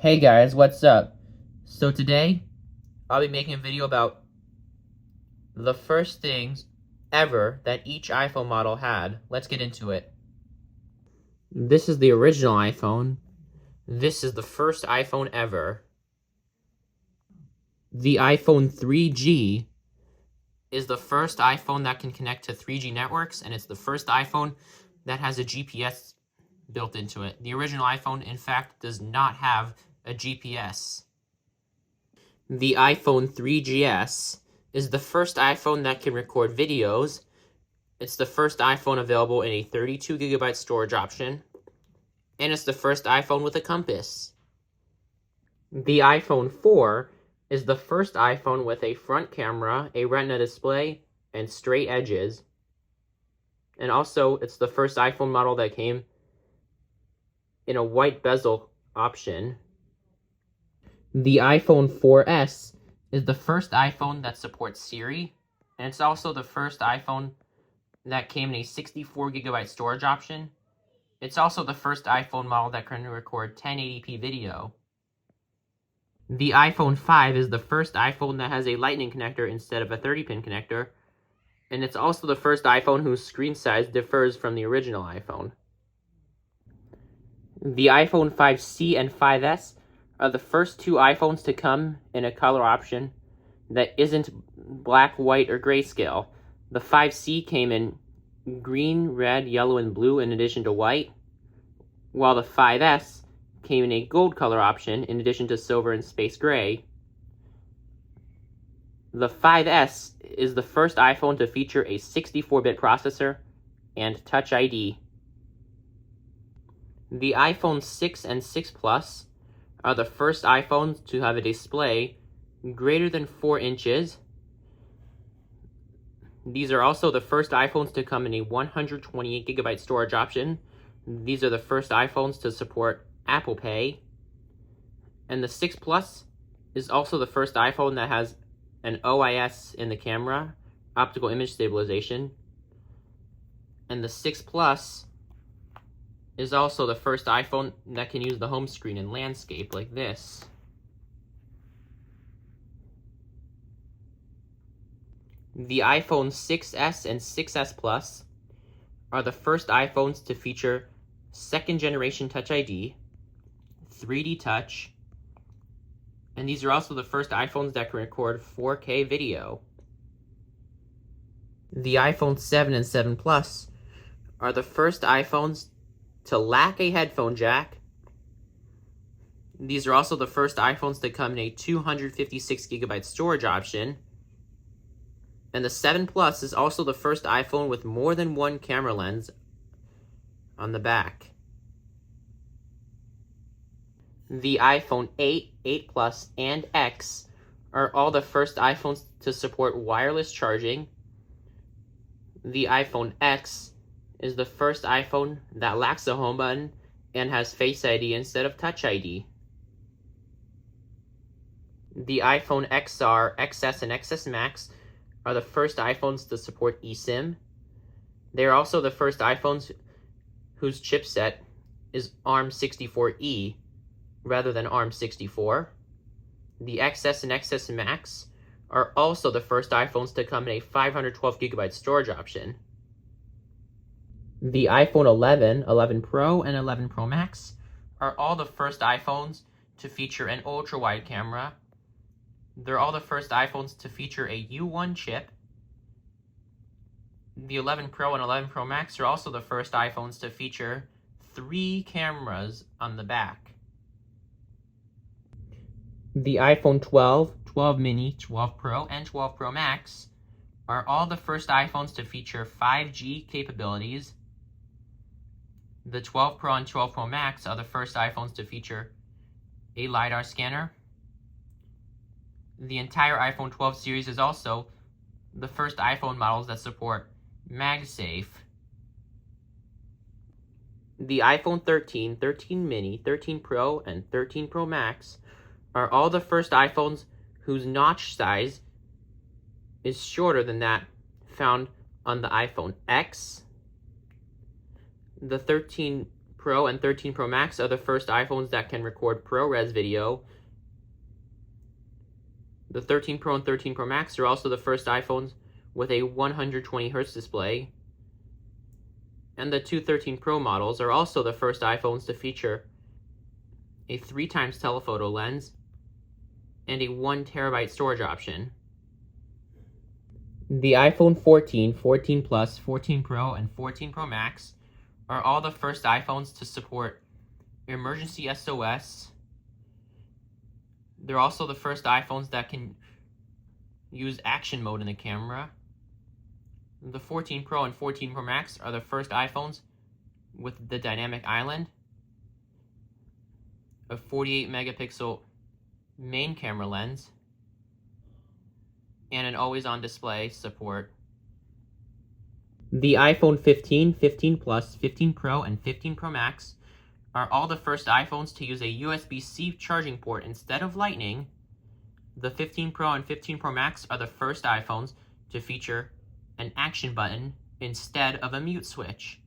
Hey guys, what's up? So today, I'll be making a video about the first things ever that each iPhone model had. Let's get into it. This is the original iPhone. This is the first iPhone ever. The iPhone 3G is the first iPhone that can connect to 3G networks, and it's the first iPhone that has a GPS built into it. The original iPhone, in fact, does not have a GPS. The iPhone 3GS is the first iPhone that can record videos. It's the first iPhone available in a 32GB storage option. And it's the first iPhone with a compass. The iPhone 4 is the first iPhone with a front camera, a Retina display, and straight edges. And also, it's the first iPhone model that came in a white bezel option. The iPhone 4S is the first iPhone that supports Siri, and it's also the first iPhone that came in a 64GB storage option. It's also the first iPhone model that can record 1080p video. The iPhone 5 is the first iPhone that has a Lightning connector instead of a 30-pin connector, and it's also the first iPhone whose screen size differs from the original iPhone. The iPhone 5C and 5S are the first two iPhones to come in a color option that isn't black, white, or grayscale. The 5C came in green, red, yellow, and blue in addition to white, while the 5S came in a gold color option in addition to silver and space gray. The 5S is the first iPhone to feature a 64-bit processor and Touch ID. The iPhone 6 and 6 Plus are the first iPhones to have a display greater than 4 inches. These are also the first iPhones to come in a 128GB storage option. These are the first iPhones to support Apple Pay. And the 6 Plus is also the first iPhone that has an OIS in the camera, optical image stabilization. And the 6 Plus is also the first iPhone that can use the home screen in landscape like this. The iPhone 6S and 6S Plus are the first iPhones to feature second generation Touch ID, 3D Touch, and these are also the first iPhones that can record 4K video. The iPhone 7 and 7 Plus are the first iPhones to lack a headphone jack. These are also the first iPhones to come in a 256GB storage option. And the 7 Plus is also the first iPhone with more than one camera lens on the back. The iPhone 8, 8 Plus, and X are all the first iPhones to support wireless charging. The iPhone X is the first iPhone that lacks a home button and has Face ID instead of Touch ID. The iPhone XR, XS, and XS Max are the first iPhones to support eSIM. They are also the first iPhones whose chipset is ARM64E rather than ARM64. The XS and XS Max are also the first iPhones to come in a 512GB storage option. The iPhone 11, 11 Pro, and 11 Pro Max are all the first iPhones to feature an ultra-wide camera. They're all the first iPhones to feature a U1 chip. The 11 Pro and 11 Pro Max are also the first iPhones to feature 3 cameras on the back. The iPhone 12, 12 Mini, 12 Pro, and 12 Pro Max are all the first iPhones to feature 5G capabilities. The 12 Pro and 12 Pro Max are the first iPhones to feature a LiDAR scanner. The entire iPhone 12 series is also the first iPhone models that support MagSafe. The iPhone 13, 13 Mini, 13 Pro, and 13 Pro Max are all the first iPhones whose notch size is shorter than that found on the iPhone X, the 13 Pro and 13 Pro Max are the first iPhones that can record ProRes video. The 13 Pro and 13 Pro Max are also the first iPhones with a 120Hz display. And the two 13 Pro models are also the first iPhones to feature a 3x telephoto lens and a 1TB storage option. The iPhone 14, 14 Plus, 14 Pro, and 14 Pro Max are all the first iPhones to support emergency SOS. They're also the first iPhones that can use action mode in the camera. The 14 Pro and 14 Pro Max are the first iPhones with the dynamic island, a 48 megapixel main camera lens, and an always-on display support. The iPhone 15, 15 Plus, 15 Pro, and 15 Pro Max are all the first iPhones to use a USB-C charging port instead of Lightning. The 15 Pro and 15 Pro Max are the first iPhones to feature an action button instead of a mute switch.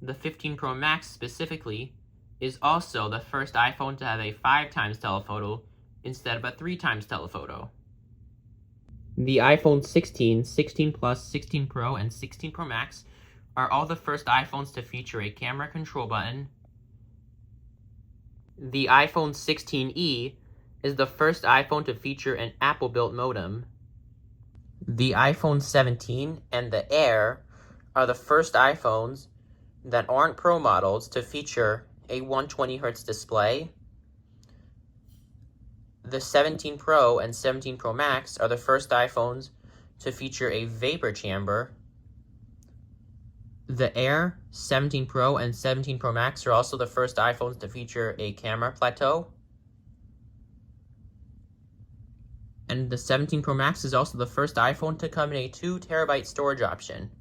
The 15 Pro Max specifically is also the first iPhone to have a 5x telephoto instead of a 3x telephoto. The iPhone 16, 16 Plus, 16 Pro, and 16 Pro Max are all the first iPhones to feature a camera control button. The iPhone 16e is the first iPhone to feature an Apple-built modem. The iPhone 17 and the Air are the first iPhones that aren't Pro models to feature a 120Hz display. The 17 Pro and 17 Pro Max are the first iPhones to feature a vapor chamber. The Air, 17 Pro, and 17 Pro Max are also the first iPhones to feature a camera plateau. And the 17 Pro Max is also the first iPhone to come in a 2TB storage option.